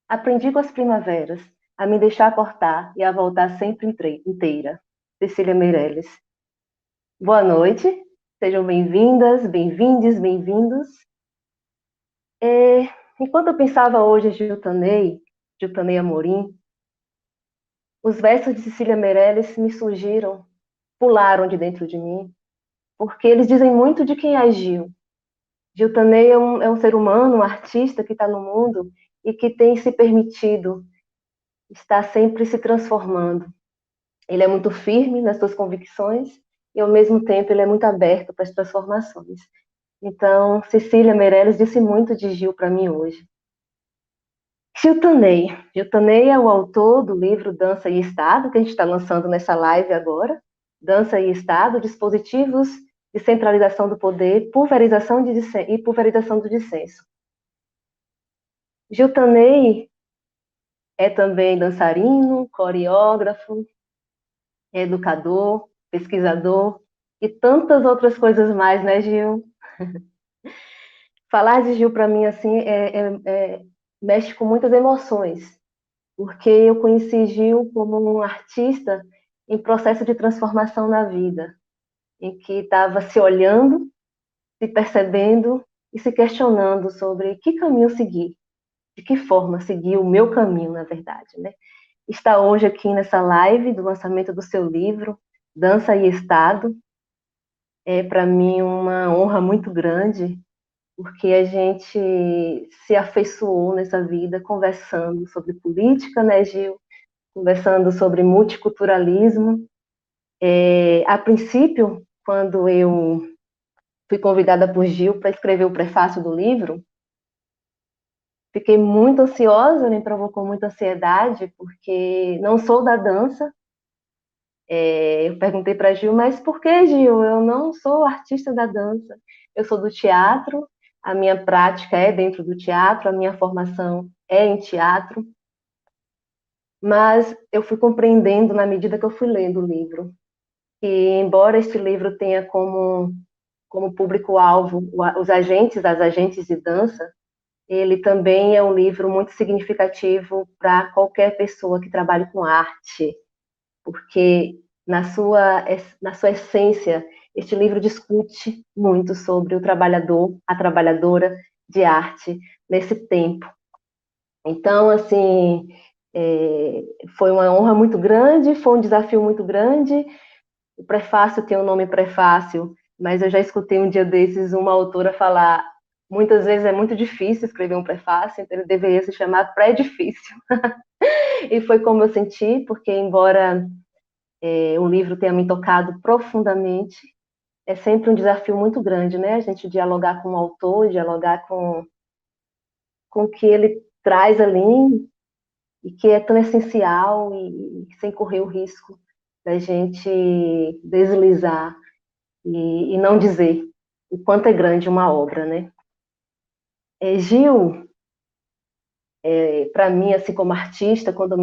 Aprendi com as primaveras a me deixar cortar e a voltar sempre inteira. Cecília Meirelles. Boa noite, sejam bem-vindas, bem-vindes, bem-vindos. Enquanto eu pensava hoje em Giltanei Amorim, os versos de Cecília Meirelles me surgiram, pularam de dentro de mim, porque eles dizem muito de quem é Gil. Giltanei é um ser humano, um artista que está no mundo e que tem se permitido estar sempre se transformando. Ele é muito firme nas suas convicções e, ao mesmo tempo, ele é muito aberto para as transformações. Então, Cecília Meirelles disse muito de Gil para mim hoje. Giltanei. Giltanei é o autor do livro Dança e Estado, que a gente está lançando nessa live agora. Dança e Estado, dispositivos de centralização do poder, pulverização e pulverização do dissenso. Giltanei é também dançarino, coreógrafo, educador, pesquisador e tantas outras coisas mais, né, Gil? Falar de Gil para mim assim mexe com muitas emoções, porque eu conheci Gil como um artista em processo de transformação na vida, em que estava se olhando, se percebendo e se questionando sobre que caminho seguir, de que forma seguir o meu caminho, na verdade, né? Está hoje aqui nessa live do lançamento do seu livro, Dança e Estado. É para mim uma honra muito grande, porque a gente se afeiçoou nessa vida conversando sobre política, né, Gil? Conversando sobre multiculturalismo. A princípio, quando eu fui convidada por Gil para escrever o prefácio do livro, fiquei muito ansiosa, me provocou muita ansiedade, porque não sou da dança. Eu perguntei para Gil, mas por que, Gil? Eu não sou artista da dança. Eu sou do teatro, a minha prática é dentro do teatro, a minha formação é em teatro, mas eu fui compreendendo na medida que eu fui lendo o livro. E embora este livro tenha como público-alvo os agentes, as agentes de dança, ele também é um livro muito significativo para qualquer pessoa que trabalhe com arte, porque na sua essência, este livro discute muito sobre o trabalhador, a trabalhadora de arte nesse tempo. Então, assim, foi uma honra muito grande, foi um desafio muito grande. O prefácio tem o nome prefácio, mas eu já escutei um dia desses uma autora falar, muitas vezes é muito difícil escrever um prefácio, então ele deveria se chamar pré-difícil. E foi como eu senti, porque embora o livro tenha me tocado profundamente, é sempre um desafio muito grande, né? A gente dialogar com o autor, dialogar com o que ele traz ali, e que é tão essencial, e sem correr o risco da gente deslizar e não dizer o quanto é grande uma obra, né? Gil, para mim, assim como artista, quando eu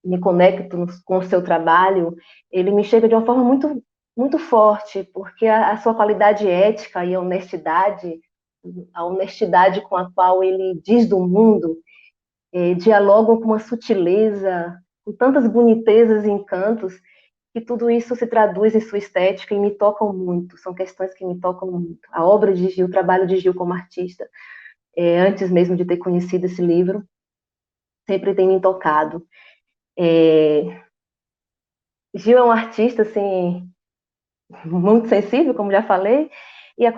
me conecto com o seu trabalho, ele me chega de uma forma muito, muito forte, porque a sua qualidade ética e a honestidade com a qual ele diz do mundo, dialogam com uma sutileza, com tantas bonitezas e encantos, que tudo isso se traduz em sua estética e me tocam muito, são questões que me tocam muito. A obra de Gil, o trabalho de Gil como artista, antes mesmo de ter conhecido esse livro, sempre tem me tocado. É, Gil é um artista, assim, muito sensível, como já falei, e a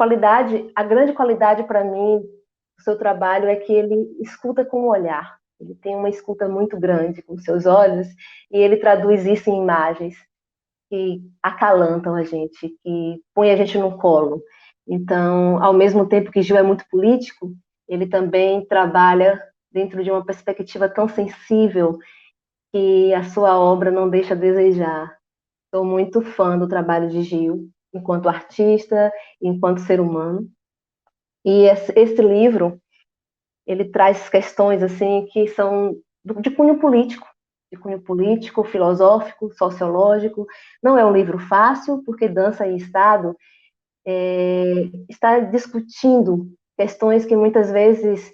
grande qualidade para mim do seu trabalho é que ele escuta com o olhar. Ele tem uma escuta muito grande com seus olhos e ele traduz isso em imagens que acalantam a gente, que põem a gente no colo. Então, ao mesmo tempo que Gil é muito político, ele também trabalha dentro de uma perspectiva tão sensível que a sua obra não deixa a desejar. Sou muito fã do trabalho de Gil, enquanto artista, enquanto ser humano. E esse livro, ele traz questões assim que são de cunho político, filosófico, sociológico. Não é um livro fácil, porque Dança e Estado está discutindo questões que muitas vezes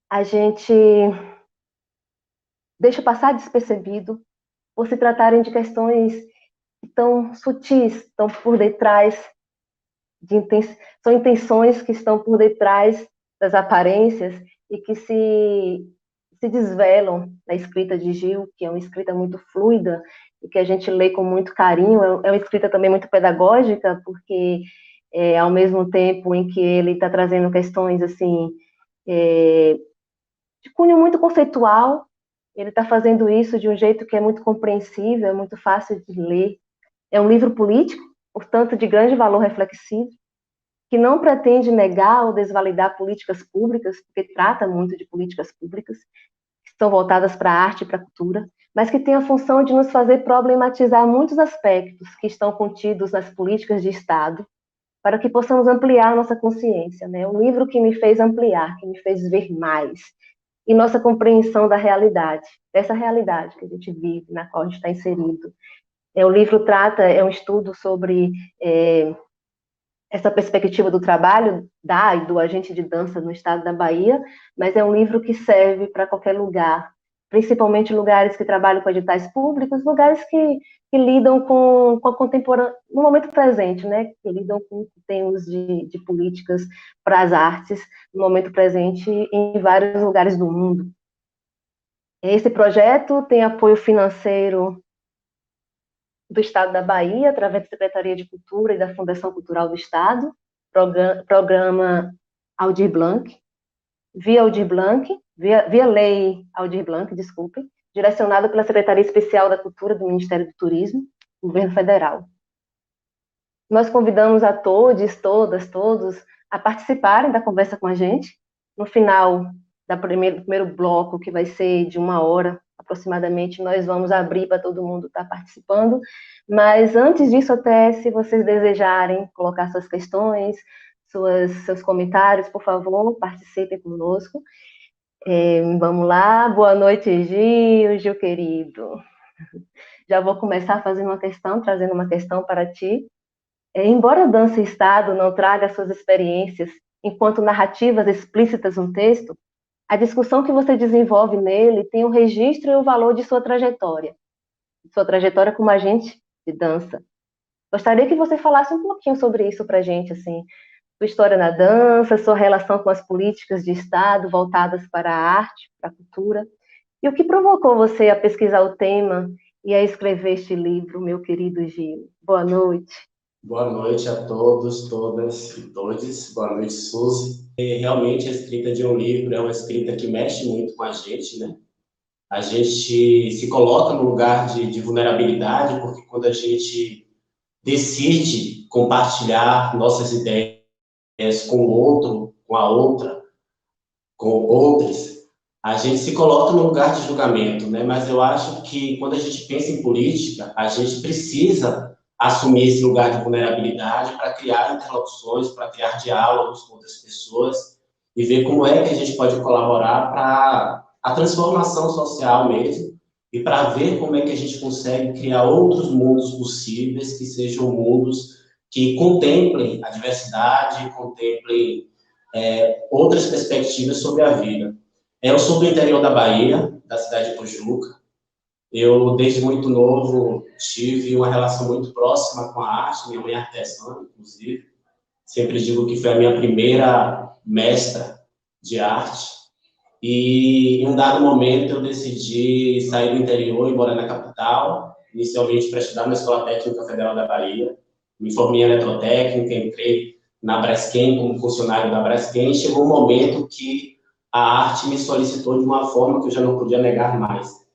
a gente deixa passar despercebido, por se tratarem de questões tão sutis, estão por detrás, são intenções que estão por detrás das aparências e que se desvelam na escrita de Gil, que é uma escrita muito fluida e que a gente lê com muito carinho. É uma escrita também muito pedagógica, porque ao mesmo tempo em que ele está trazendo questões assim de cunho muito conceitual, ele está fazendo isso de um jeito que é muito compreensível, é muito fácil de ler. É um livro político, portanto, de grande valor reflexivo, que não pretende negar ou desvalidar políticas públicas, porque trata muito de políticas públicas, que estão voltadas para a arte e para a cultura, mas que tem a função de nos fazer problematizar muitos aspectos que estão contidos nas políticas de Estado, para que possamos ampliar nossa consciência. Né? Um livro que me fez ampliar, que me fez ver mais, e nossa compreensão da realidade, dessa realidade que a gente vive, na qual a gente está inserido. O livro é um estudo sobre essa perspectiva do trabalho e do agente de dança no estado da Bahia, mas é um livro que serve para qualquer lugar, principalmente lugares que trabalham com editais públicos, lugares que lidam com a contemporânea, no momento presente, né, que lidam com temas de políticas para as artes, no momento presente, em vários lugares do mundo. Esse projeto tem apoio financeiro do Estado da Bahia, através da Secretaria de Cultura e da Fundação Cultural do Estado, programa Aldir Blanc, via lei Aldir Blanc, desculpe, direcionado pela Secretaria Especial da Cultura do Ministério do Turismo, Governo Federal. Nós convidamos a todos, todos, a participarem da conversa com a gente. No final do primeiro bloco, que vai ser de 1 hora aproximadamente, nós vamos abrir para todo mundo estar participando. Mas antes disso, até se vocês desejarem colocar suas questões, seus comentários, por favor, participem conosco. Vamos lá. Boa noite, Gil querido. Já vou começar trazendo uma questão para ti. Embora Dança e Estado não traga suas experiências enquanto narrativas explícitas no texto, a discussão que você desenvolve nele tem o registro e o valor de sua trajetória como agente de dança. Gostaria que você falasse um pouquinho sobre isso para a gente, assim, sua história na dança, sua relação com as políticas de Estado voltadas para a arte, para a cultura, e o que provocou você a pesquisar o tema e a escrever este livro, meu querido Gil. Boa noite. Boa noite a todos, todas e todes. Boa noite, Suzy. Realmente, a escrita de um livro é uma escrita que mexe muito com a gente, né? A gente se coloca no lugar de vulnerabilidade, porque quando a gente decide compartilhar nossas ideias com o outro, com a outra, com outros, a gente se coloca no lugar de julgamento, né? Mas eu acho que quando a gente pensa em política, a gente precisa assumir esse lugar de vulnerabilidade para criar interlocuções, para criar diálogos com outras pessoas e ver como é que a gente pode colaborar para a transformação social mesmo e para ver como é que a gente consegue criar outros mundos possíveis que sejam mundos que contemplem a diversidade, contemplem outras perspectivas sobre a vida. Eu sou do interior da Bahia, da cidade de Pojuca. Eu, desde muito novo, tive uma relação muito próxima com a arte. Minha mãe é artesã, inclusive. Sempre digo que foi a minha primeira mestra de arte. E, em um dado momento, eu decidi sair do interior e morar na capital, inicialmente para estudar na Escola Técnica Federal da Bahia. Me formei em eletrotécnica, entrei na Braskem como funcionário da Braskem. Chegou um momento que a arte me solicitou de uma forma que eu já não podia negar mais.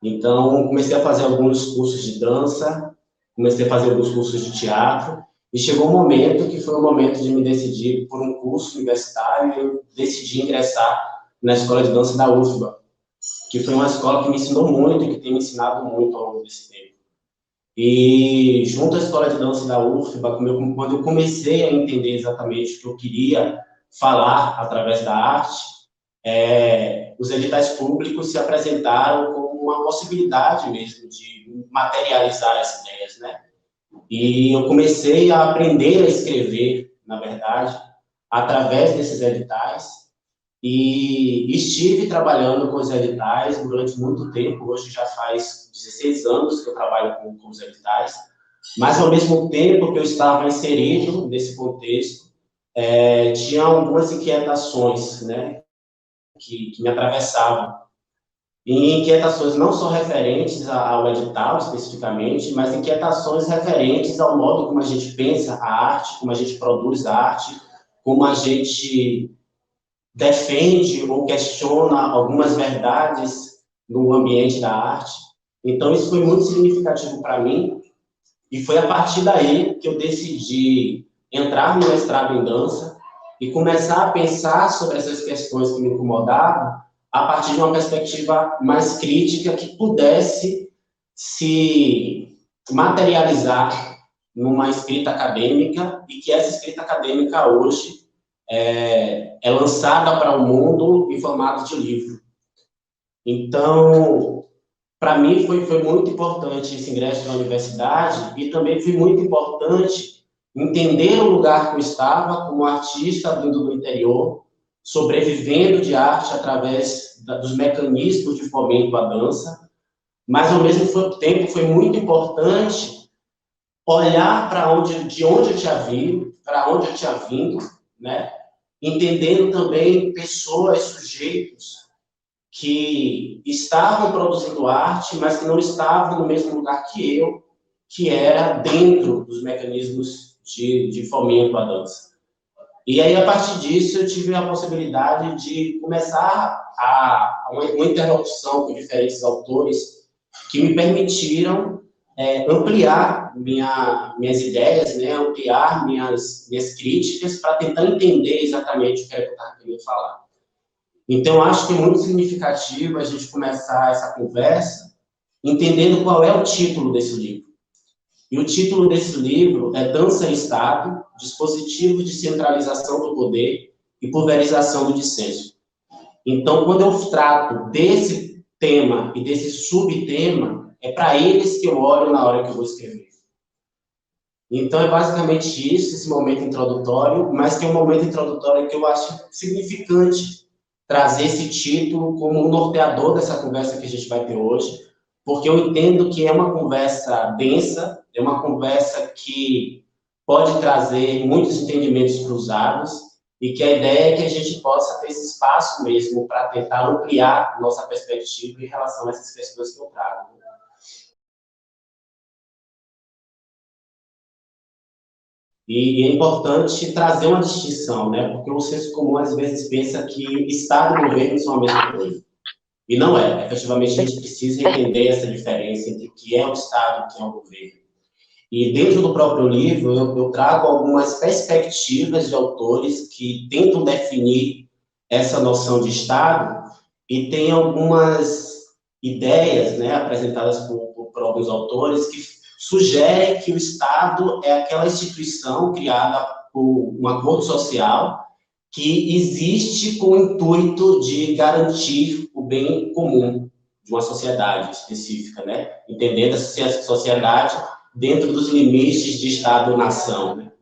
Então, comecei a fazer alguns cursos de dança, comecei a fazer alguns cursos de teatro, e chegou um momento que foi o momento de me decidir por um curso universitário, e eu decidi ingressar na Escola de Dança da UFBA, que foi uma escola que me ensinou muito e que tem me ensinado muito ao longo desse tempo. E, junto à Escola de Dança da UFBA, quando eu comecei a entender exatamente o que eu queria falar através da arte, os editais públicos se apresentaram como uma possibilidade mesmo de materializar as ideias, né? E eu comecei a aprender a escrever, na verdade, através desses editais, e estive trabalhando com os editais durante muito tempo. Hoje já faz 16 anos que eu trabalho com os editais, mas ao mesmo tempo que eu estava inserido nesse contexto, tinha algumas inquietações, né, que me atravessavam. E inquietações não só referentes ao edital especificamente, mas inquietações referentes ao modo como a gente pensa a arte, como a gente produz a arte, como a gente defende ou questiona algumas verdades no ambiente da arte. Então, isso foi muito significativo para mim, e foi a partir daí que eu decidi entrar no mestrado em dança e começar a pensar sobre essas questões que me incomodavam a partir de uma perspectiva mais crítica que pudesse se materializar numa escrita acadêmica, e que essa escrita acadêmica hoje é lançada para o mundo em formato de livro. Então, para mim foi muito importante esse ingresso na universidade, e também foi muito importante entender o lugar que eu estava como artista vindo do interior, sobrevivendo de arte através dos mecanismos de fomento à dança, mas ao mesmo tempo foi muito importante olhar de onde eu tinha vindo, para onde eu tinha vindo, né? Entendendo também pessoas, sujeitos que estavam produzindo arte, mas que não estavam no mesmo lugar que eu, que era dentro dos mecanismos de fomento à dança. E aí, a partir disso, eu tive a possibilidade de começar uma interlocução com diferentes autores que me permitiram ampliar minhas ideias, né, ampliar minhas críticas para tentar entender exatamente o que eu estava querendo falar. Então, acho que é muito significativo a gente começar essa conversa entendendo qual é o título desse livro. E o título desse livro é Dança e Estado, Dispositivos de Centralização do Poder e Pulverização do Dissenso. Então, quando eu trato desse tema e desse subtema, é para eles que eu olho na hora que eu vou escrever. Então, é basicamente isso, esse momento introdutório, mas que é um momento introdutório que eu acho significante trazer esse título como um norteador dessa conversa que a gente vai ter hoje, porque eu entendo que é uma conversa densa, é uma conversa que pode trazer muitos entendimentos cruzados, e que a ideia é que a gente possa ter esse espaço mesmo para tentar ampliar nossa perspectiva em relação a essas questões que eu trago. E é importante trazer uma distinção, né? Porque o senso comum às vezes pensa que Estado e governo são a mesma coisa. E não é. Efetivamente, a gente precisa entender essa diferença entre o que é o Estado e o que é o governo. E dentro do próprio livro, eu trago algumas perspectivas de autores que tentam definir essa noção de Estado, e tem algumas ideias, né, apresentadas por alguns autores que sugerem que o Estado é aquela instituição criada por um acordo social que existe com o intuito de garantir o bem comum de uma sociedade específica, né? Entendendo a sociedade dentro dos limites de Estado-nação, né?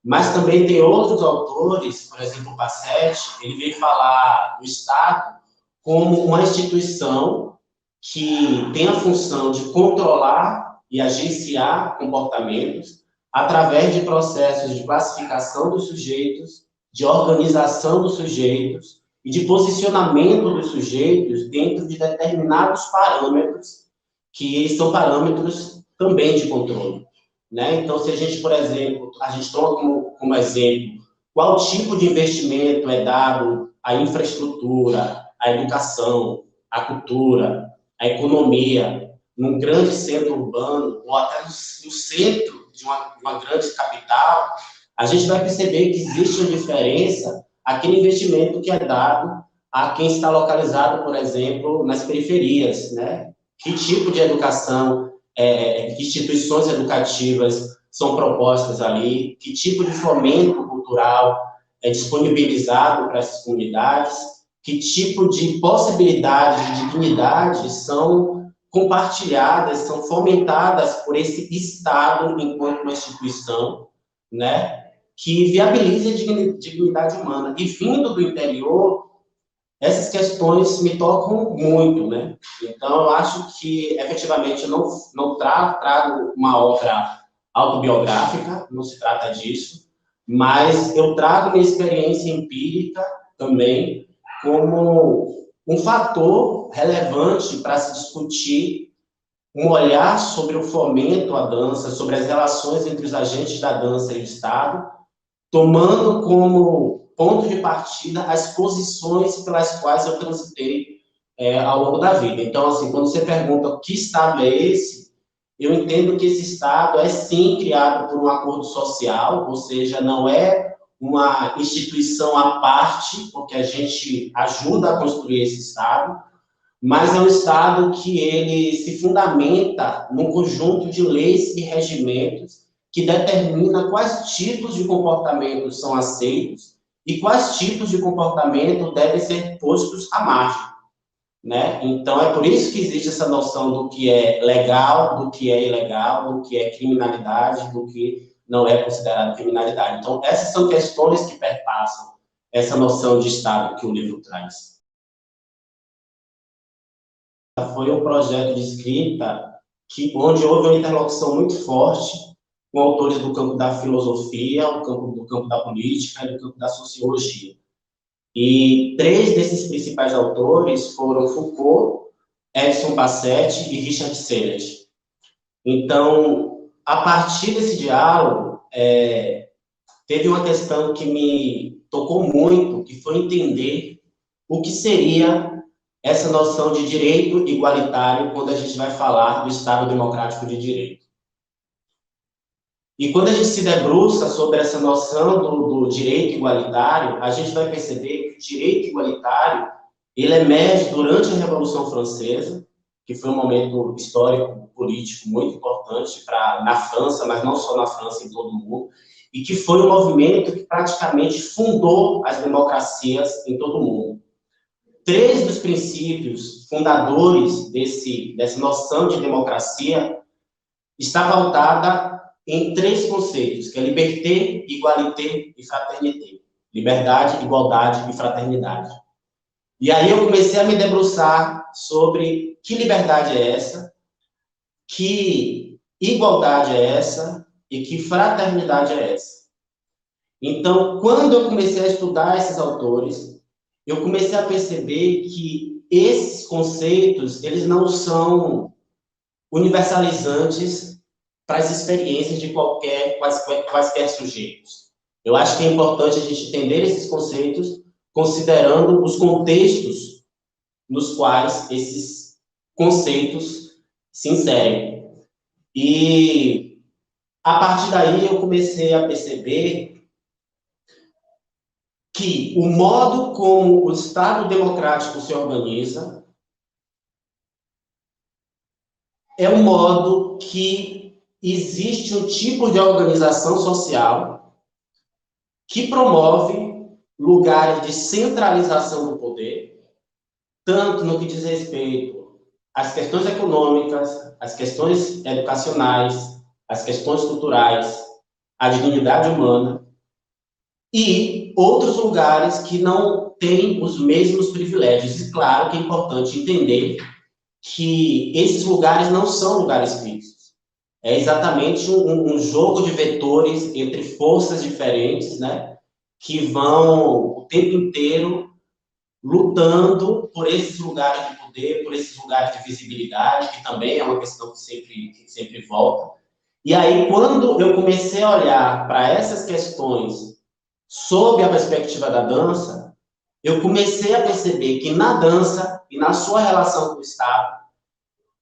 Mas também tem outros autores, por exemplo, o Passetti, ele vem falar do Estado como uma instituição que tem a função de controlar e agenciar comportamentos através de processos de classificação dos sujeitos, de organização dos sujeitos e de posicionamento dos sujeitos dentro de determinados parâmetros, que são parâmetros também de controle, né? Então, se a gente, por exemplo, a gente toma como exemplo qual tipo de investimento é dado à infraestrutura, à educação, à cultura, à economia, num grande centro urbano, ou até no centro de uma grande capital, a gente vai perceber que existe uma diferença aquele investimento que é dado a quem está localizado, por exemplo, nas periferias, né? Que tipo de educação, que instituições educativas são propostas ali, que tipo de fomento cultural é disponibilizado para essas comunidades, que tipo de possibilidades de dignidade são compartilhadas, são fomentadas por esse Estado enquanto uma instituição, né? que viabilize a dignidade humana. E vindo do interior, essas questões me tocam muito, né? Então, eu acho que, efetivamente, eu não trago uma obra autobiográfica, não se trata disso, mas eu trago minha experiência empírica também como um fator relevante para se discutir um olhar sobre o fomento à dança, sobre as relações entre os agentes da dança e o Estado, tomando como ponto de partida as posições pelas quais eu transitei ao longo da vida. Então, assim, quando você pergunta que Estado é esse, eu entendo que esse Estado é, sim, criado por um acordo social, ou seja, não é uma instituição à parte, porque a gente ajuda a construir esse Estado, mas é um Estado que ele se fundamenta num conjunto de leis e regimentos que determina quais tipos de comportamentos são aceitos e quais tipos de comportamento devem ser postos à margem, né? Então, é por isso que existe essa noção do que é legal, do que é ilegal, do que é criminalidade, do que não é considerado criminalidade. Então, essas são questões que perpassam essa noção de Estado que o livro traz. Foi um projeto de escrita onde houve uma interlocução muito forte com autores do campo da filosofia, do campo da política e do campo da sociologia. E 3 desses principais autores foram Foucault, Edson Passetti e Richard Sennett. Então, a partir desse diálogo, teve uma questão que me tocou muito, que foi entender o que seria essa noção de direito igualitário quando a gente vai falar do Estado Democrático de Direito. E quando a gente se debruça sobre essa noção do direito igualitário, a gente vai perceber que o direito igualitário ele emerge durante a Revolução Francesa, que foi um momento histórico, político muito importante na França, mas não só na França, em todo o mundo, e que foi um movimento que praticamente fundou as democracias em todo o mundo. 3 dos princípios fundadores dessa noção de democracia está pautada em 3 conceitos, que é liberté, igualité e fraternité. Liberdade, igualdade e fraternidade. E aí eu comecei a me debruçar sobre que liberdade é essa, que igualdade é essa e que fraternidade é essa. Então, quando eu comecei a estudar esses autores, eu comecei a perceber que esses conceitos, eles não são universalizantes para as experiências de quaisquer sujeitos. Eu acho que é importante a gente entender esses conceitos considerando os contextos nos quais esses conceitos se inserem. E, a partir daí, eu comecei a perceber que o modo como o Estado democrático se organiza é um modo que existe um tipo de organização social que promove lugares de centralização do poder, tanto no que diz respeito às questões econômicas, às questões educacionais, às questões culturais, à dignidade humana, e outros lugares que não têm os mesmos privilégios. E claro que é importante entender que esses lugares não são lugares fixos. É exatamente um jogo de vetores entre forças diferentes, né, que vão o tempo inteiro lutando por esses lugares de poder, por esses lugares de visibilidade, que também é uma questão que sempre volta. E aí, quando eu comecei a olhar para essas questões sob a perspectiva da dança, eu comecei a perceber que na dança e na sua relação com o Estado,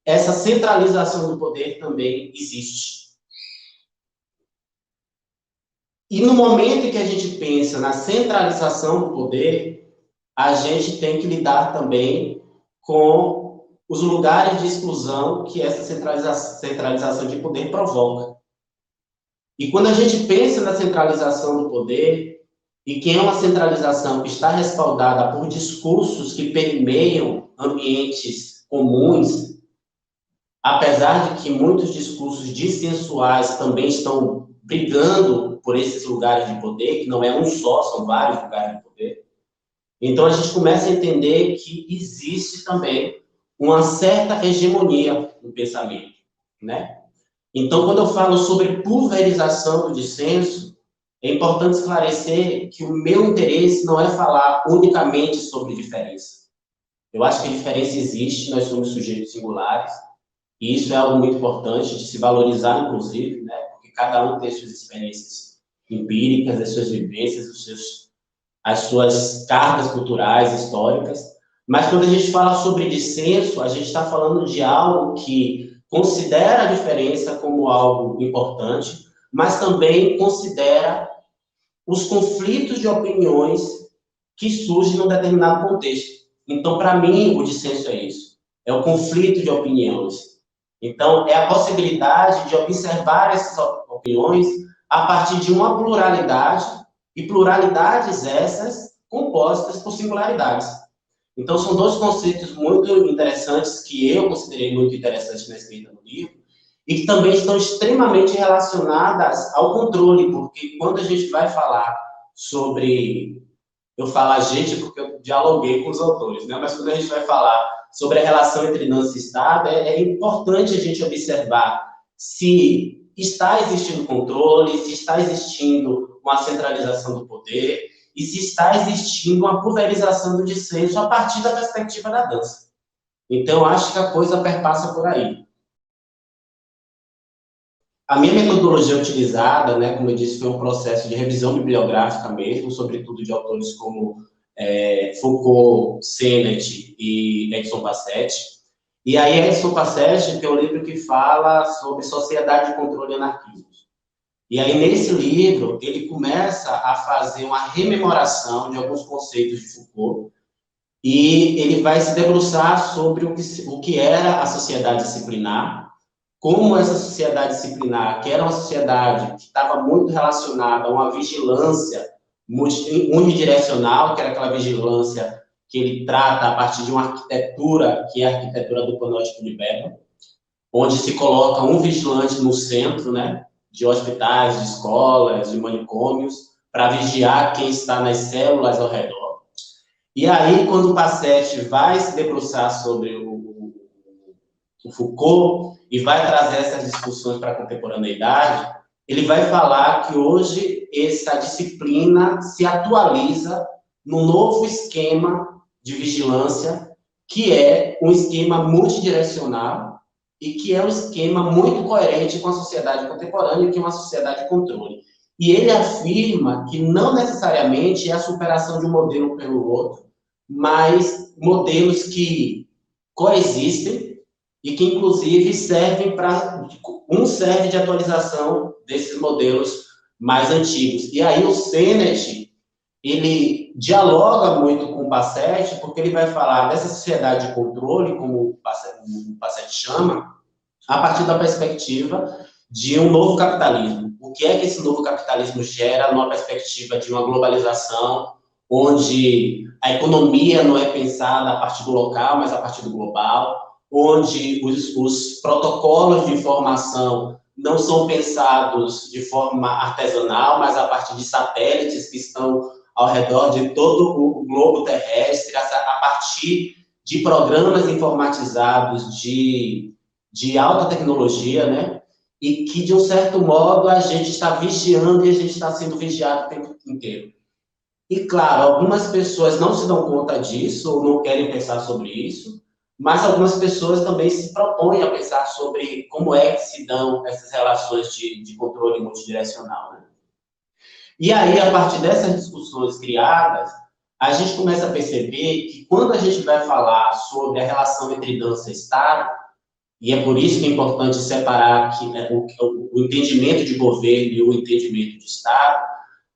essa centralização do poder também existe. E no momento em que a gente pensa na centralização do poder, a gente tem que lidar também com os lugares de exclusão que essa centralização de poder provoca. E quando a gente pensa na centralização do poder, e que é uma centralização que está respaldada por discursos que permeiam ambientes comuns, apesar de que muitos discursos dissensuais também estão brigando por esses lugares de poder, que não é um só, são vários lugares de poder. Então, a gente começa a entender que existe também uma certa hegemonia no pensamento, né? Então, quando eu falo sobre pulverização do dissenso, é importante esclarecer que o meu interesse não é falar unicamente sobre diferença. Eu acho que a diferença existe, nós somos sujeitos singulares, e isso é algo muito importante de se valorizar, inclusive, né? Porque cada um tem suas experiências empíricas, as suas vivências, as suas cargas culturais, históricas. Mas quando a gente fala sobre dissenso, a gente está falando de algo que considera a diferença como algo importante, mas também considera os conflitos de opiniões que surgem num determinado contexto. Então, para mim, o dissenso é isso. É o conflito de opiniões. Então, é a possibilidade de observar essas opiniões a partir de uma pluralidade, e pluralidades essas compostas por singularidades. Então, são dois conceitos muito interessantes que eu considerei muito interessantes na escrita do livro, e que também estão extremamente relacionadas ao controle, porque quando a gente vai falar sobre... Eu falo a gente porque eu dialoguei com os autores, né? Mas quando a gente vai falar sobre a relação entre dança e Estado, é importante a gente observar se está existindo controle, se está existindo uma centralização do poder e se está existindo uma pulverização do dissenso a partir da perspectiva da dança. Então, eu acho que a coisa perpassa por aí. A minha metodologia utilizada, né, como eu disse, foi um processo de revisão bibliográfica mesmo, sobretudo de autores como Foucault, Sennett e Edson Passetti. E aí, Edson Passetti tem um livro que fala sobre sociedade de controle e anarquismo. E aí, nesse livro, ele começa a fazer uma rememoração de alguns conceitos de Foucault, e ele vai se debruçar sobre o que era a sociedade disciplinar, como essa sociedade disciplinar, que era uma sociedade que estava muito relacionada a uma vigilância unidirecional, que era aquela vigilância que ele trata a partir de uma arquitetura, que é a arquitetura do panóptico de Weber, onde se coloca um vigilante no centro, né, de hospitais, de escolas, de manicômios, para vigiar quem está nas células ao redor. E aí, quando o Passetti vai se debruçar sobre o Foucault e vai trazer essas discussões para a contemporaneidade, ele vai falar que hoje essa disciplina se atualiza num novo esquema de vigilância, que é um esquema multidirecional e que é um esquema muito coerente com a sociedade contemporânea, que é uma sociedade de controle. E ele afirma que não necessariamente é a superação de um modelo pelo outro, mas modelos que coexistem e que, inclusive, servem para... Um serve de atualização desses modelos mais antigos. E aí o Sennett, ele dialoga muito com o Passetti, porque ele vai falar dessa sociedade de controle, como o Passetti chama, a partir da perspectiva de um novo capitalismo. O que é que esse novo capitalismo gera numa perspectiva de uma globalização, onde a economia não é pensada a partir do local, mas a partir do global, onde os protocolos de informação não são pensados de forma artesanal, mas a partir de satélites que estão ao redor de todo o globo terrestre, a partir de programas informatizados de alta tecnologia, né? E que, de um certo modo, a gente está vigiando e a gente está sendo vigiado o tempo inteiro. E, claro, algumas pessoas não se dão conta disso ou não querem pensar sobre isso, mas algumas pessoas também se propõem a pensar sobre como é que se dão essas relações de controle multidirecional, né? E aí, a partir dessas discussões criadas, a gente começa a perceber que quando a gente vai falar sobre a relação entre dança e Estado, e é por isso que é importante separar que, o entendimento de governo e o entendimento de Estado,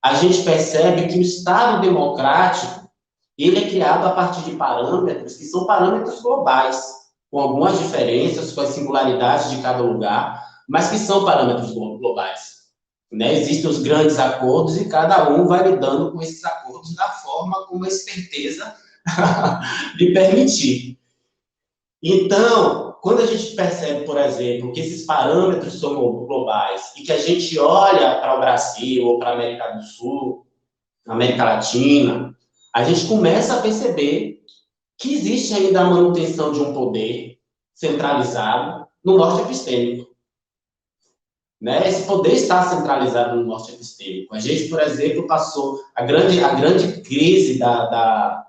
a gente percebe que o Estado democrático, ele é criado a partir de parâmetros que são parâmetros globais, com algumas diferenças, com as singularidades de cada lugar, mas que são parâmetros globais, né? Existem os grandes acordos e cada um vai lidando com esses acordos da forma como a esperteza lhe permitir. Então, quando a gente percebe, por exemplo, que esses parâmetros são globais e que a gente olha para o Brasil ou para a América do Sul, América Latina, a gente começa a perceber que existe ainda a manutenção de um poder centralizado no norte epistêmico. Né? Esse poder está centralizado no norte epistêmico. A gente, por exemplo, passou a grande crise da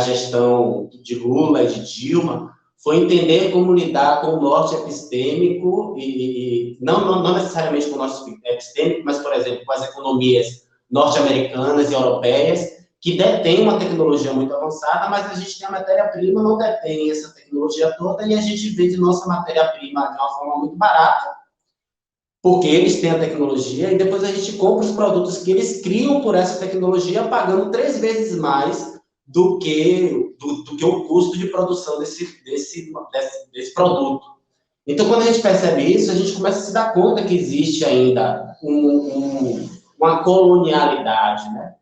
gestão de Lula e de Dilma foi entender como lidar com o norte epistêmico e não necessariamente com o norte epistêmico, mas, por exemplo, com as economias norte-americanas e europeias, que detêm uma tecnologia muito avançada, mas a gente tem a matéria-prima, não detém essa tecnologia toda, e a gente vende nossa matéria-prima de uma forma muito barata, porque eles têm a tecnologia, e depois a gente compra os produtos que eles criam por essa tecnologia, pagando 3 vezes mais do que o custo de produção desse produto. Então, quando a gente percebe isso, a gente começa a se dar conta que existe ainda uma colonialidade, né?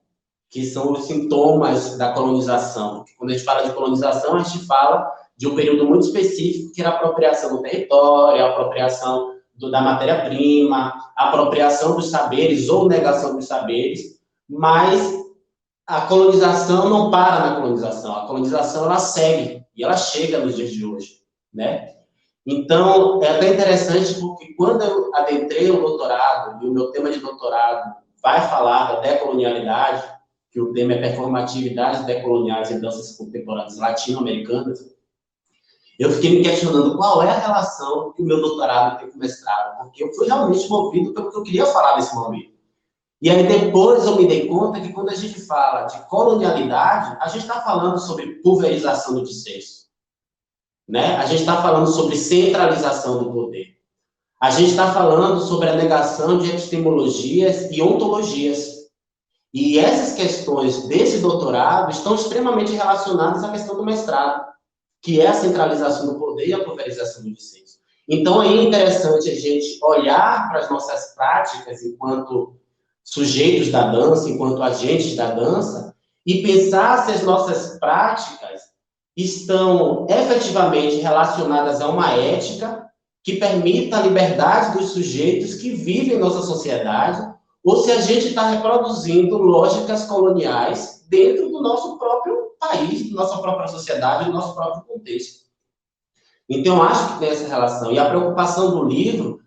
Que são os sintomas da colonização. Porque quando a gente fala de colonização, a gente fala de um período muito específico, que era a apropriação do território, a apropriação da matéria-prima, a apropriação dos saberes ou negação dos saberes, mas a colonização não para na colonização. A colonização, ela segue e ela chega nos dias de hoje, né? Então, é até interessante porque quando eu adentrei o doutorado, e o meu tema de doutorado vai falar da decolonialidade, que o tema é performatividade decoloniais em danças contemporâneas latino-americanas, eu fiquei me questionando qual é a relação que o meu doutorado tem com o mestrado, porque eu fui realmente movido pelo que eu queria falar nesse momento. E aí depois eu me dei conta que quando a gente fala de colonialidade, a gente está falando sobre pulverização do dissenso, né? A gente está falando sobre centralização do poder. A gente está falando sobre a negação de epistemologias e ontologias. E essas questões desse doutorado estão extremamente relacionadas à questão do mestrado, que é a centralização do poder e a pulverização do dissenso. Então, aí é interessante a gente olhar para as nossas práticas enquanto sujeitos da dança, enquanto agentes da dança, e pensar se as nossas práticas estão efetivamente relacionadas a uma ética que permita a liberdade dos sujeitos que vivem em nossa sociedade, ou se a gente está reproduzindo lógicas coloniais dentro do nosso próprio país, da nossa própria sociedade, do nosso próprio contexto. Então, eu acho que tem essa relação. E a preocupação do livro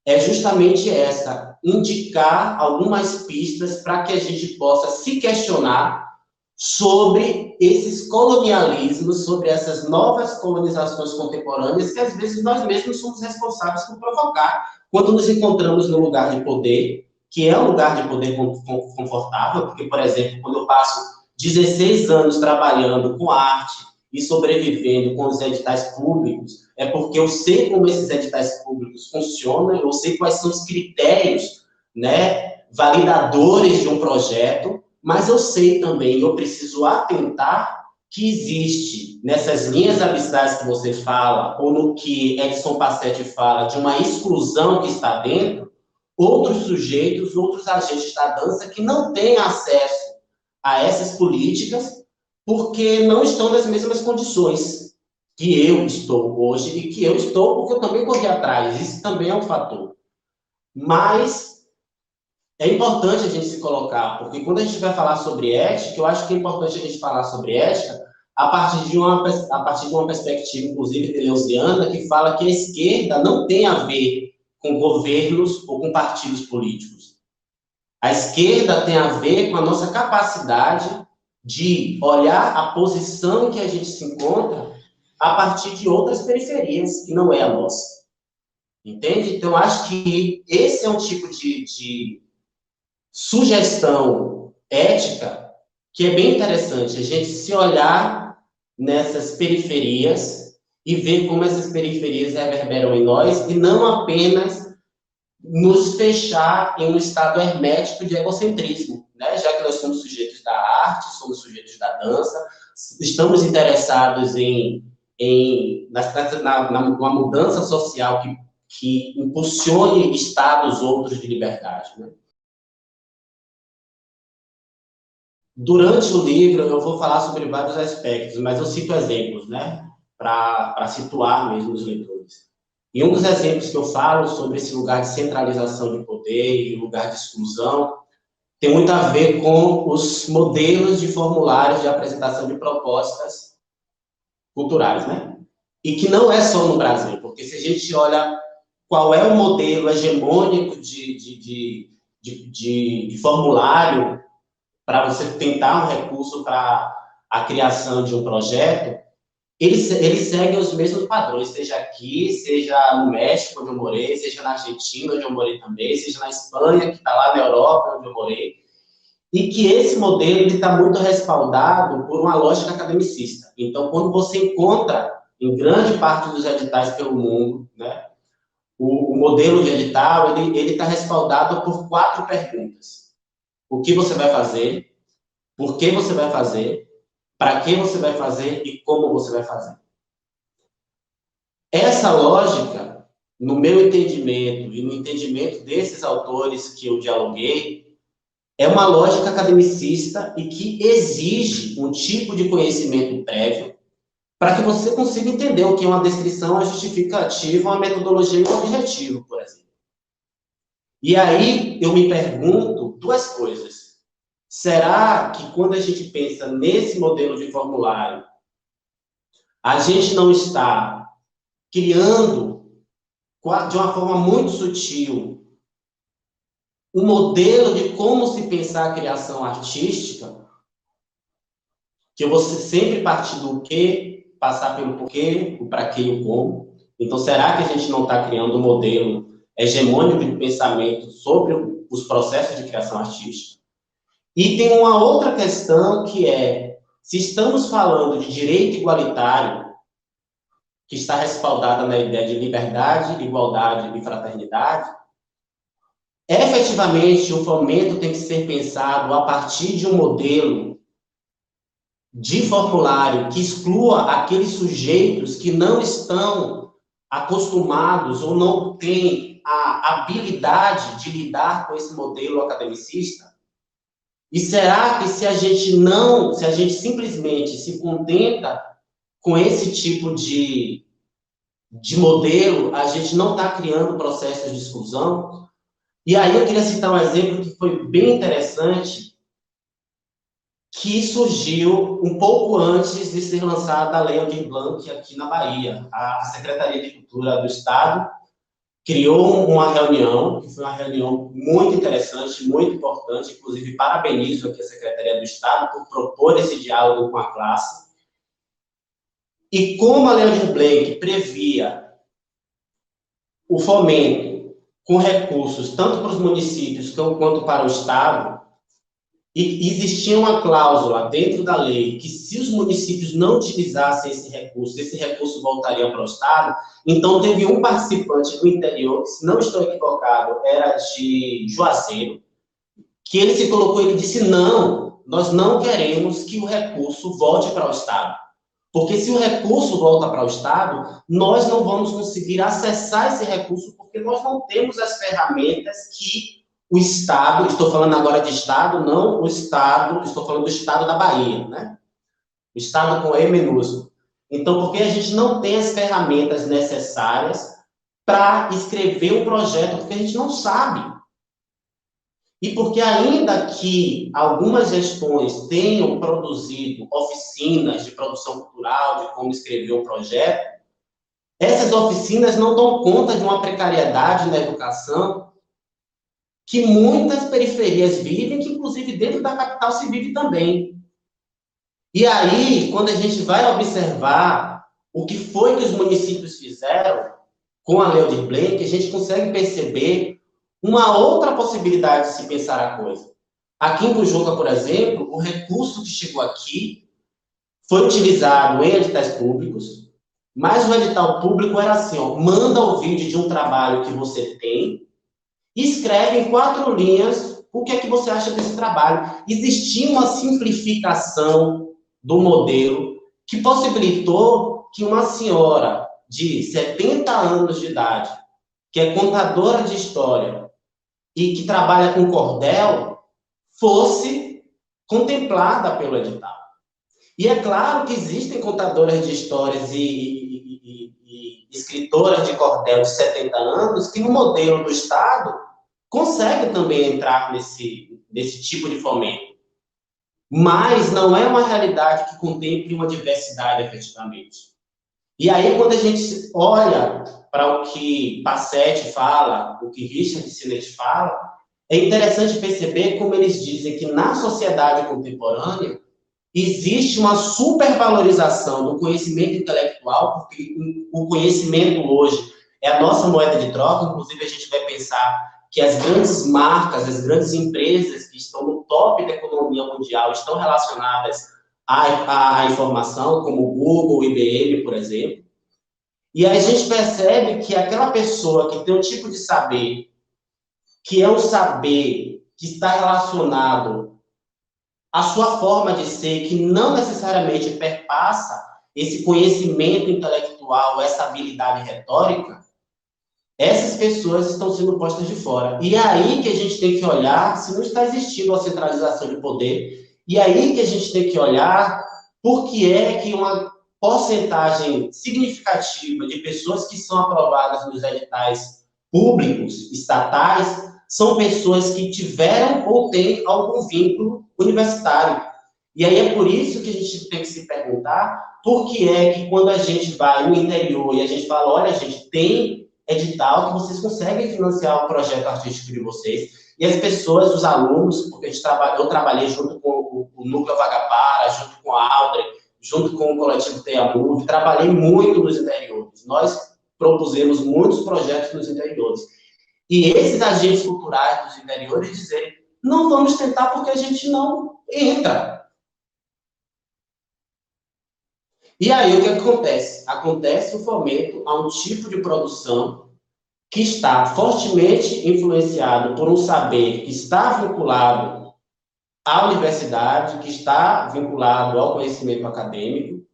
é justamente essa, indicar algumas pistas para que a gente possa se questionar sobre esses colonialismos, sobre essas novas colonizações contemporâneas que, às vezes, nós mesmos somos responsáveis por provocar quando nos encontramos no lugar de poder, que é um lugar de poder confortável, porque, por exemplo, quando eu passo 16 anos trabalhando com arte e sobrevivendo com os editais públicos, é porque eu sei como esses editais públicos funcionam, eu sei quais são os critérios, né, validadores de um projeto, mas eu sei também, eu preciso atentar que existe nessas linhas abissais que você fala, ou no que Edson Passetti fala, de uma exclusão que está dentro, outros sujeitos, outros agentes da dança que não têm acesso a essas políticas porque não estão nas mesmas condições que eu estou hoje e que eu estou porque eu também corri atrás. Isso também é um fator. Mas é importante a gente se colocar, porque quando a gente vai falar sobre ética, eu acho que é importante a gente falar sobre ética a partir de uma perspectiva, inclusive, deleuziana, que fala que a esquerda não tem a ver com governos ou com partidos políticos. A esquerda tem a ver com a nossa capacidade de olhar a posição em que a gente se encontra a partir de outras periferias, que não é a nossa. Entende? Então, acho que esse é um tipo de sugestão ética que é bem interessante, a gente se olhar nessas periferias e ver como essas periferias reverberam em nós e não apenas nos fechar em um estado hermético de egocentrismo, né? Já que nós somos sujeitos da arte, somos sujeitos da dança, estamos interessados numa mudança social que impulsione estados outros de liberdade, né? Durante o livro, eu vou falar sobre vários aspectos, mas eu cito exemplos, né? para situar mesmo os leitores. E um dos exemplos que eu falo sobre esse lugar de centralização de poder e lugar de exclusão tem muito a ver com os modelos de formulários de apresentação de propostas culturais, né? E que não é só no Brasil, porque se a gente olha qual é o modelo hegemônico de formulário para você tentar um recurso para a criação de um projeto, eles seguem os mesmos padrões, seja aqui, seja no México, onde eu morei, seja na Argentina, onde eu morei também, seja na Espanha, que está lá na Europa, onde eu morei, e que esse modelo está muito respaldado por uma lógica academicista. Então, quando você encontra, em grande parte dos editais pelo mundo, né, o modelo de edital, ele está respaldado por 4 perguntas. O que você vai fazer? Por que você vai fazer? Para que você vai fazer? E como você vai fazer? Essa lógica, no meu entendimento e no entendimento desses autores que eu dialoguei, é uma lógica academicista e que exige um tipo de conhecimento prévio para que você consiga entender o que é uma descrição, uma justificativa, uma metodologia e um objetivo, por exemplo. E aí eu me pergunto 2 coisas. Será que quando a gente pensa nesse modelo de formulário, a gente não está criando, de uma forma muito sutil, um modelo de como se pensar a criação artística, que você sempre partir do que, passar pelo porquê, o para que e o como. Então, será que a gente não está criando um modelo hegemônico de pensamento sobre os processos de criação artística? E tem uma outra questão que é, se estamos falando de direito igualitário, que está respaldada na ideia de liberdade, igualdade e fraternidade, efetivamente o fomento tem que ser pensado a partir de um modelo de formulário que exclua aqueles sujeitos que não estão acostumados ou não têm a habilidade de lidar com esse modelo academicista? E será que se a gente simplesmente se contenta com esse tipo de modelo, a gente não está criando processos de exclusão? E aí eu queria citar um exemplo que foi bem interessante, que surgiu um pouco antes de ser lançada a Lei Aldir Blanc aqui na Bahia. A Secretaria de Cultura do Estado criou uma reunião, que foi uma reunião muito interessante, muito importante, inclusive parabenizo aqui a Secretaria do Estado por propor esse diálogo com a classe. E como a Lei Aldir Blanc previa o fomento com recursos tanto para os municípios quanto para o Estado, e existia uma cláusula dentro da lei que se os municípios não utilizassem esse recurso voltaria para o Estado. Então, teve um participante do interior, se não estou equivocado, era de Juazeiro, que ele se colocou, ele disse, não, nós não queremos que o recurso volte para o Estado. Porque se o recurso volta para o Estado, nós não vamos conseguir acessar esse recurso, porque nós não temos as ferramentas que o Estado, estou falando agora de Estado, não o Estado, estou falando do Estado da Bahia, né? O Estado com E minúsculo. Então, porque a gente não tem as ferramentas necessárias para escrever um projeto, porque a gente não sabe. E porque ainda que algumas gestões tenham produzido oficinas de produção cultural, de como escrever um projeto, essas oficinas não dão conta de uma precariedade na educação que muitas periferias vivem, que inclusive dentro da capital se vive também. E aí, quando a gente vai observar o que foi que os municípios fizeram com a Lei Aldir Blanc, a gente consegue perceber uma outra possibilidade de se pensar a coisa. Aqui em Pujuca, por exemplo, o recurso que chegou aqui foi utilizado em editais públicos, mas o edital público era assim, ó, manda o vídeo de um trabalho que você tem, escreve em 4 linhas o que é que você acha desse trabalho. Existia uma simplificação do modelo que possibilitou que uma senhora de 70 anos de idade, que é contadora de história e que trabalha com cordel, fosse contemplada pelo edital. E é claro que existem contadoras de histórias e escritoras de cordel de 70 anos que, no modelo do Estado, conseguem também entrar nesse tipo de fomento. Mas não é uma realidade que contemple uma diversidade, efetivamente. E aí, quando a gente olha para o que Passetti fala, o que Richard Sinet fala, é interessante perceber como eles dizem que, na sociedade contemporânea, existe uma supervalorização do conhecimento intelectual, porque o conhecimento hoje é a nossa moeda de troca. Inclusive, a gente vai pensar que as grandes marcas, as grandes empresas que estão no top da economia mundial estão relacionadas à informação, como o Google, o IBM, por exemplo. E aí a gente percebe que aquela pessoa que tem um tipo de saber, que é um saber que está relacionado à sua forma de ser, que não necessariamente perpassa esse conhecimento intelectual, essa habilidade retórica, essas pessoas estão sendo postas de fora. E é aí que a gente tem que olhar se não está existindo a centralização de poder, e é aí que a gente tem que olhar por que é que uma porcentagem significativa de pessoas que são aprovadas nos editais públicos, estatais, são pessoas que tiveram ou têm algum vínculo universitário. E aí é por isso que a gente tem que se perguntar por que é que quando a gente vai no interior e a gente fala, olha, gente, tem edital que vocês conseguem financiar o projeto artístico de vocês, e as pessoas, os alunos, porque eu trabalhei junto com o Núcleo Vagapara, junto com a Audrey, junto com o coletivo Teamove, trabalhei muito nos interiores. Nós propusemos muitos projetos nos interiores. E esses agentes culturais dos interiores dizerem, não vamos tentar porque a gente não entra. E aí o que acontece? Acontece o fomento a um tipo de produção que está fortemente influenciado por um saber que está vinculado à universidade, que está vinculado ao conhecimento acadêmico.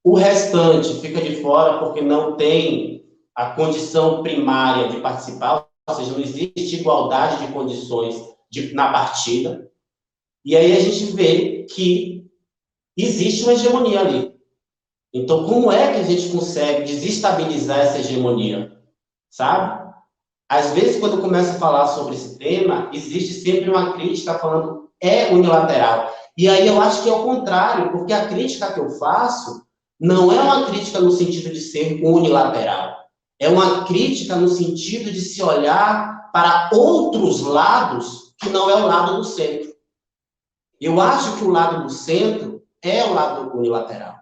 O restante fica de fora porque não tem a condição primária de participar, ou seja, não existe igualdade de condições na partida. E aí a gente vê que existe uma hegemonia ali. Então, como é que a gente consegue desestabilizar essa hegemonia? Sabe? Às vezes, quando eu começo a falar sobre esse tema, existe sempre uma crítica falando é unilateral. E aí eu acho que é o contrário, porque a crítica que eu faço não é uma crítica no sentido de ser unilateral. É uma crítica no sentido de se olhar para outros lados que não é o lado do centro. Eu acho que o lado do centro é o lado unilateral.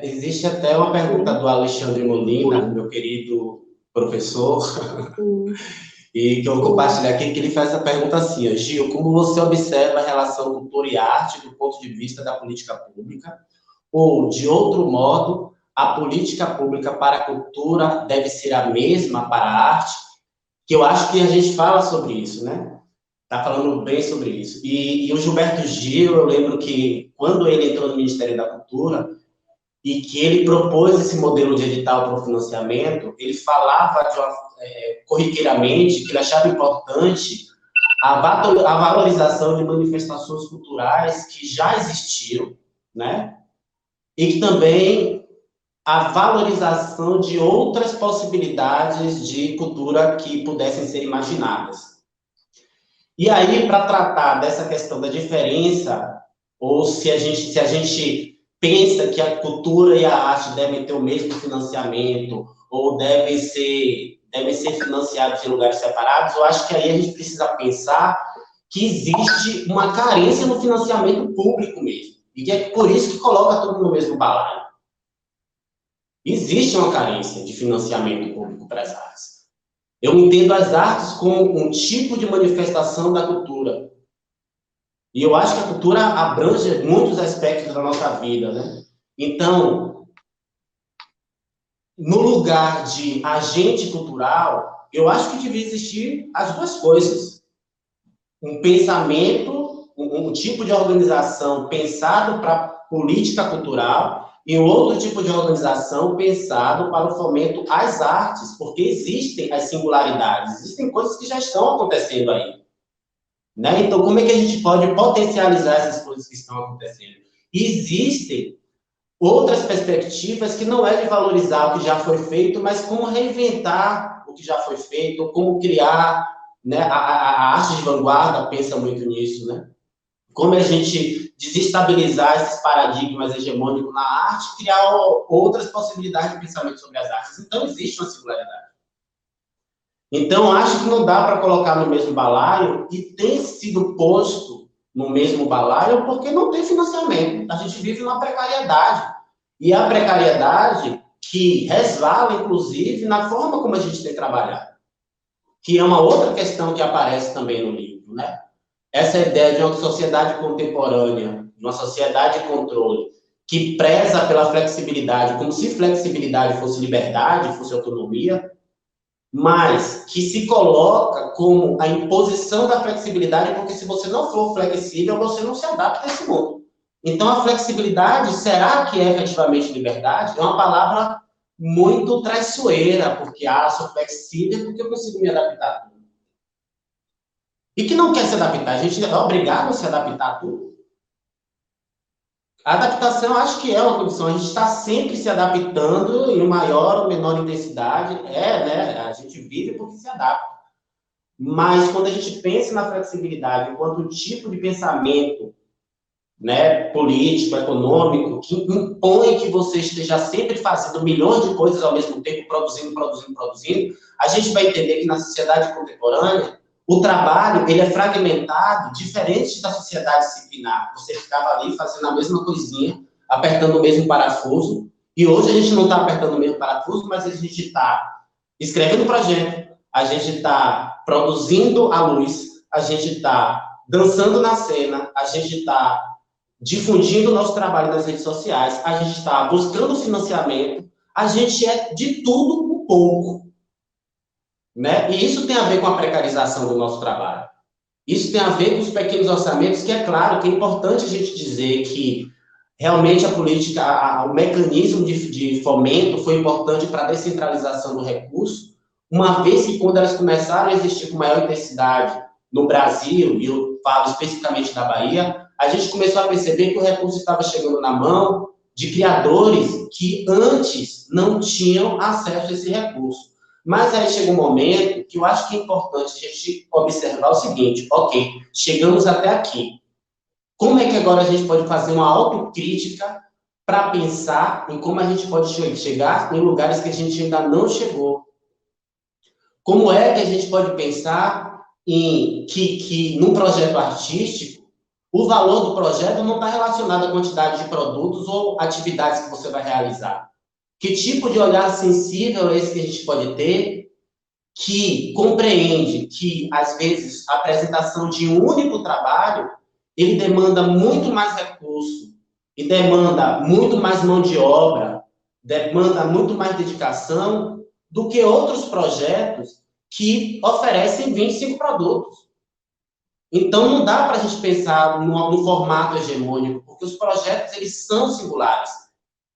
Existe até uma pergunta do Alexandre Molina, meu querido professor, e que eu vou compartilhar aqui, que ele faz essa pergunta assim, Gil, como você observa a relação cultura e arte do ponto de vista da política pública? Ou, de outro modo, a política pública para a cultura deve ser a mesma para a arte? Que eu acho que a gente fala sobre isso, né? Está falando bem sobre isso. E o Gilberto Gil, eu lembro que quando ele entrou no Ministério da Cultura, e que ele propôs esse modelo de edital para o financiamento, ele falava corriqueiramente que ele achava importante a valorização de manifestações culturais que já existiram, né? E que também a valorização de outras possibilidades de cultura que pudessem ser imaginadas. E aí, para tratar dessa questão da diferença, ou se a gente pensa que a cultura e a arte devem ter o mesmo financiamento, ou devem ser financiados em lugares separados, eu acho que aí a gente precisa pensar que existe uma carência no financiamento público mesmo. E que é por isso que coloca tudo no mesmo balaio. Existe uma carência de financiamento público para as artes. Eu entendo as artes como um tipo de manifestação da cultura. E eu acho que a cultura abrange muitos aspectos da nossa vida, né? Então, no lugar de agente cultural, eu acho que devia existir as duas coisas. Um pensamento, um tipo de organização pensado para política cultural e um outro tipo de organização pensado para o fomento às artes, porque existem as singularidades, existem coisas que já estão acontecendo aí. né? Então, como é que a gente pode potencializar essas coisas que estão acontecendo? Existem outras perspectivas que não é de valorizar o que já foi feito, mas como reinventar o que já foi feito, como criar, né? A arte de vanguarda pensa muito nisso, né? Como a gente desestabilizar esses paradigmas hegemônicos na arte, criar outras possibilidades de pensamento sobre as artes. Então, existe uma singularidade. Então, acho que não dá para colocar no mesmo balaio, e tem sido posto no mesmo balaio porque não tem financiamento. A gente vive numa precariedade. E a precariedade que resvala, inclusive, na forma como a gente tem trabalhado, que é uma outra questão que aparece também no livro, né? Essa ideia de uma sociedade contemporânea, de uma sociedade de controle, que preza pela flexibilidade, como se flexibilidade fosse liberdade, fosse autonomia, mas que se coloca como a imposição da flexibilidade, porque se você não for flexível, você não se adapta a esse mundo. Então, a flexibilidade, será que é efetivamente liberdade? É uma palavra muito traiçoeira, porque, sou flexível porque eu consigo me adaptar a tudo. E que não quer se adaptar, a gente é obrigado a se adaptar a tudo. A adaptação, acho que é uma condição, a gente está sempre se adaptando em maior ou menor intensidade, né? A gente vive porque se adapta. Mas quando a gente pensa na flexibilidade enquanto tipo de pensamento, né, político, econômico, que impõe que você esteja sempre fazendo milhões de coisas ao mesmo tempo, produzindo, a gente vai entender que na sociedade contemporânea, o trabalho, ele é fragmentado, diferente da sociedade disciplinar. Você ficava ali fazendo a mesma coisinha, apertando o mesmo parafuso, e hoje a gente não está apertando o mesmo parafuso, mas a gente está escrevendo projeto, a gente está produzindo a luz, a gente está dançando na cena, a gente está difundindo o nosso trabalho nas redes sociais, a gente está buscando financiamento, a gente é de tudo um pouco, né? E isso tem a ver com a precarização do nosso trabalho. Isso tem a ver com os pequenos orçamentos, que é claro que é importante a gente dizer que realmente a política, o mecanismo de fomento foi importante para a descentralização do recurso, uma vez que quando elas começaram a existir com maior intensidade no Brasil, e eu falo especificamente da Bahia, a gente começou a perceber que o recurso estava chegando na mão de criadores que antes não tinham acesso a esse recurso. Mas aí chega um momento que eu acho que é importante a gente observar o seguinte: ok, chegamos até aqui. Como é que agora a gente pode fazer uma autocrítica para pensar em como a gente pode chegar em lugares que a gente ainda não chegou? Como é que a gente pode pensar em que num projeto artístico, o valor do projeto não está relacionado à quantidade de produtos ou atividades que você vai realizar? Que tipo de olhar sensível é esse que a gente pode ter, que compreende que, às vezes, a apresentação de um único trabalho, ele demanda muito mais recurso, e demanda muito mais mão de obra, demanda muito mais dedicação, do que outros projetos que oferecem 25 produtos. Então, não dá para a gente pensar no formato hegemônico, porque os projetos, eles são singulares,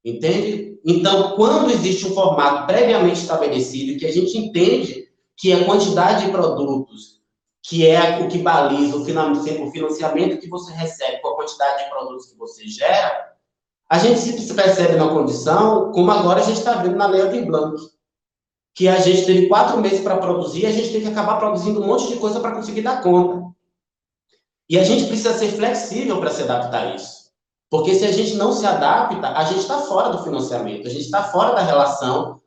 entende? Então, quando existe um formato previamente estabelecido, que a gente entende que a quantidade de produtos, que é o que baliza o financiamento que você recebe com a quantidade de produtos que você gera, a gente se percebe na condição, como agora a gente está vendo na Lei Aldir Blanc, que a gente teve 4 meses para produzir, a gente tem que acabar produzindo um monte de coisa para conseguir dar conta. E a gente precisa ser flexível para se adaptar a isso. Porque se a gente não se adapta, a gente está fora do financiamento, a gente está fora da relação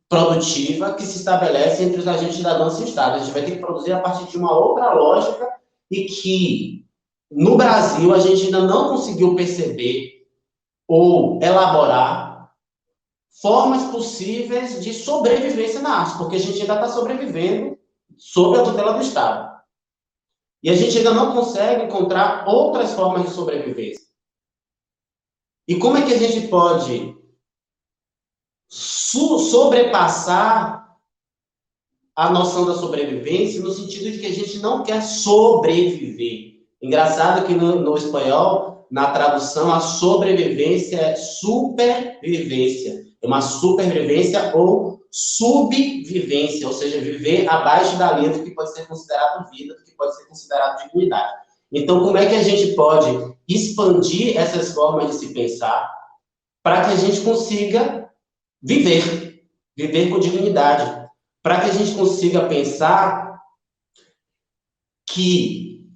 produtiva que se estabelece entre os agentes da dança e o Estado. A gente vai ter que produzir a partir de uma outra lógica e que, no Brasil, a gente ainda não conseguiu perceber ou elaborar formas possíveis de sobrevivência na arte, porque a gente ainda está sobrevivendo sob a tutela do Estado. E a gente ainda não consegue encontrar outras formas de sobrevivência. E como é que a gente pode sobrepassar a noção da sobrevivência no sentido de que a gente não quer sobreviver? Engraçado que no espanhol, na tradução, a sobrevivência é supervivência. É uma supervivência ou subvivência, ou seja, viver abaixo da linha do que pode ser considerado vida, do que pode ser considerado dignidade. Então, como é que a gente pode expandir essas formas de se pensar para que a gente consiga viver com dignidade, para que a gente consiga pensar que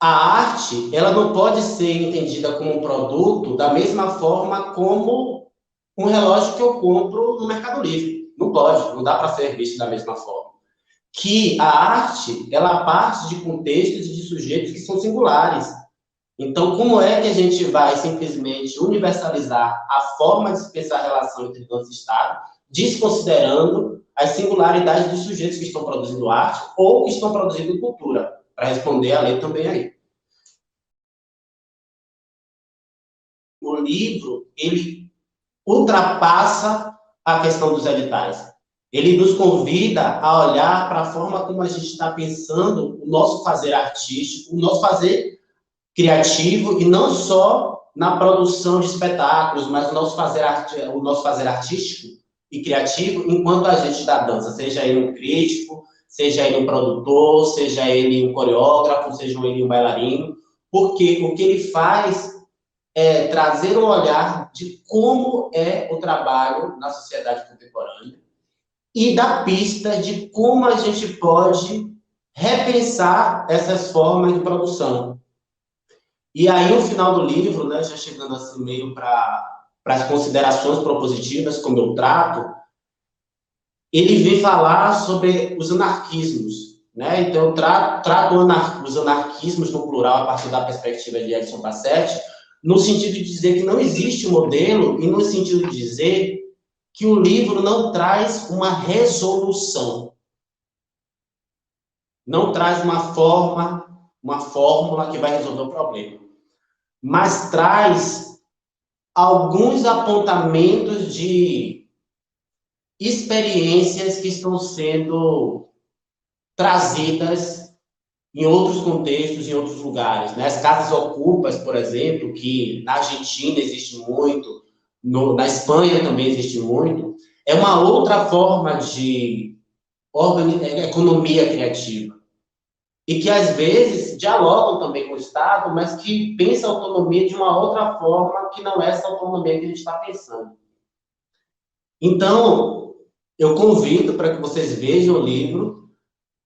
a arte, ela não pode ser entendida como um produto da mesma forma como um relógio que eu compro no Mercado Livre. Não pode, não dá para ser visto da mesma forma. Que a arte, ela parte de contextos e de sujeitos que são singulares. Então, como é que a gente vai simplesmente universalizar a forma de se pensar a relação entre dança e Estado, desconsiderando as singularidades dos sujeitos que estão produzindo arte ou que estão produzindo cultura? Para responder a lei também aí. O livro, ele ultrapassa a questão dos editais. Ele nos convida a olhar para a forma como a gente está pensando o nosso fazer artístico, o nosso fazer criativo, e não só na produção de espetáculos, mas o nosso fazer artístico e criativo enquanto agente da dança, seja ele um crítico, seja ele um produtor, seja ele um coreógrafo, seja ele um bailarino, porque o que ele faz é trazer um olhar de como é o trabalho na sociedade contemporânea e dar pistas de como a gente pode repensar essas formas de produção. E aí, no final do livro, né, já chegando assim meio para as considerações propositivas, como eu trato, ele vem falar sobre os anarquismos, né? Então, eu trato os anarquismos no plural a partir da perspectiva de Edson Passetti, no sentido de dizer que não existe um modelo e no sentido de dizer que o livro não traz uma resolução, não traz uma fórmula que vai resolver o problema, mas traz alguns apontamentos de experiências que estão sendo trazidas em outros contextos, em outros lugares, né? As casas ocupas, por exemplo, que na Argentina existe muito, na Espanha também existe muito, é uma outra forma de economia criativa. E que, às vezes, dialogam também com o Estado, mas que pensam a autonomia de uma outra forma que não é essa autonomia que a gente está pensando. Então, eu convido para que vocês vejam o livro.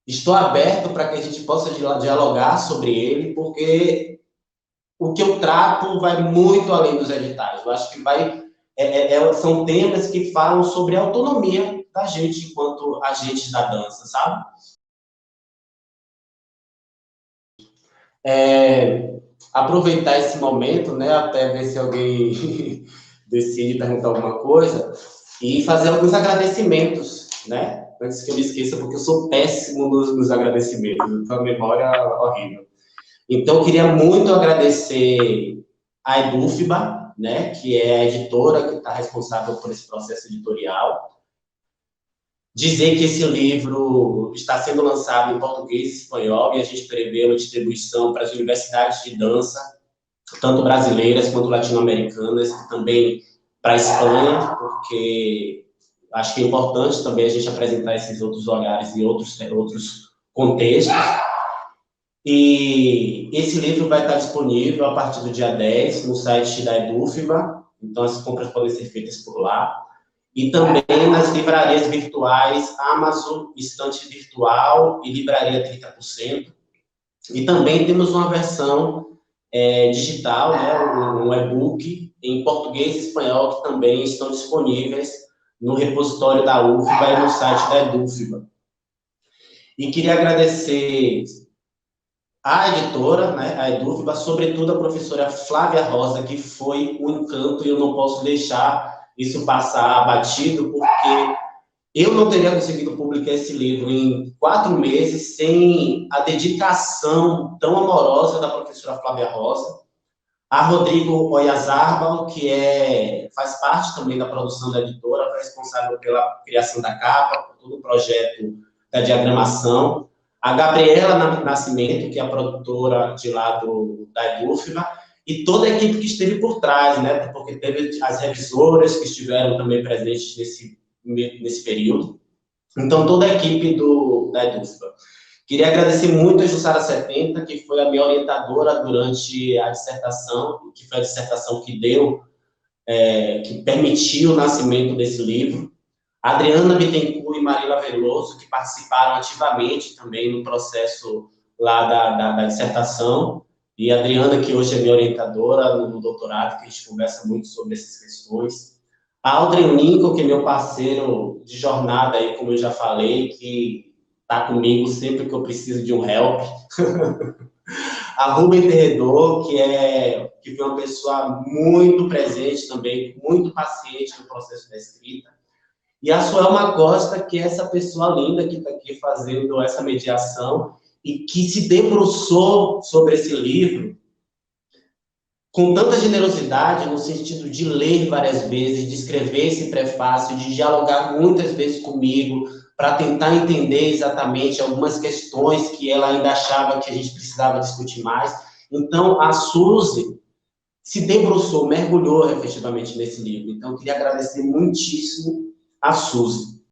Estou aberto para que a gente possa dialogar sobre ele, porque o que eu trato vai muito além dos editais. Eu acho que são temas que falam sobre a autonomia da gente enquanto agentes da dança, sabe? Aproveitar esse momento, né, até ver se alguém decide perguntar alguma coisa, e fazer alguns agradecimentos, né? Antes que eu me esqueça, porque eu sou péssimo nos agradecimentos, então a memória é horrível. Então, eu queria muito agradecer a Edufba, né, que é a editora que está responsável por esse processo editorial. Dizer que esse livro está sendo lançado em português e espanhol, e a gente prevê uma distribuição para as universidades de dança, tanto brasileiras quanto latino-americanas, e também para a Espanha, porque acho que é importante também a gente apresentar esses outros olhares e outros contextos. E esse livro vai estar disponível a partir do dia 10 no site da Edufba, então as compras podem ser feitas por lá. E também nas livrarias virtuais Amazon, Estante Virtual e Livraria 30%. E também temos uma versão digital, né, um e-book em português e espanhol, que também estão disponíveis no repositório da UFBA e no site da Edufba. E queria agradecer a editora, né, a Edufba, sobretudo a professora Flávia Rosa, que foi um encanto, e eu não posso deixar isso passar batido, porque eu não teria conseguido publicar esse livro em 4 meses sem a dedicação tão amorosa da professora Flávia Rosa, a Rodrigo Oyazarbal, que faz parte também da produção da editora, foi responsável pela criação da capa, por todo o projeto da diagramação, a Gabriela Nascimento, que é a produtora de lá da Edufba, e toda a equipe que esteve por trás, né? Porque teve as revisoras que estiveram também presentes nesse período. Então, toda a equipe da EDUSPA. Queria agradecer muito a Jussara 70, que foi a minha orientadora durante a dissertação, que foi a dissertação que que permitiu o nascimento desse livro. A Adriana Bittencourt e Marila Veloso, que participaram ativamente também no processo lá da dissertação. E a Adriana, que hoje é minha orientadora no doutorado, que a gente conversa muito sobre essas questões. A Aldrin Lincoln, que é meu parceiro de jornada, aí, como eu já falei, que está comigo sempre que eu preciso de um help. A Rubem Terredor, que foi uma pessoa muito presente também, muito paciente no processo da escrita. E a Suelma Costa, que é essa pessoa linda que está aqui fazendo essa mediação e que se debruçou sobre esse livro com tanta generosidade, no sentido de ler várias vezes, de escrever esse prefácio, de dialogar muitas vezes comigo, para tentar entender exatamente algumas questões que ela ainda achava que a gente precisava discutir mais. Então, a Suzy se debruçou, mergulhou efetivamente nesse livro. Então, eu queria agradecer muitíssimo a Suzy.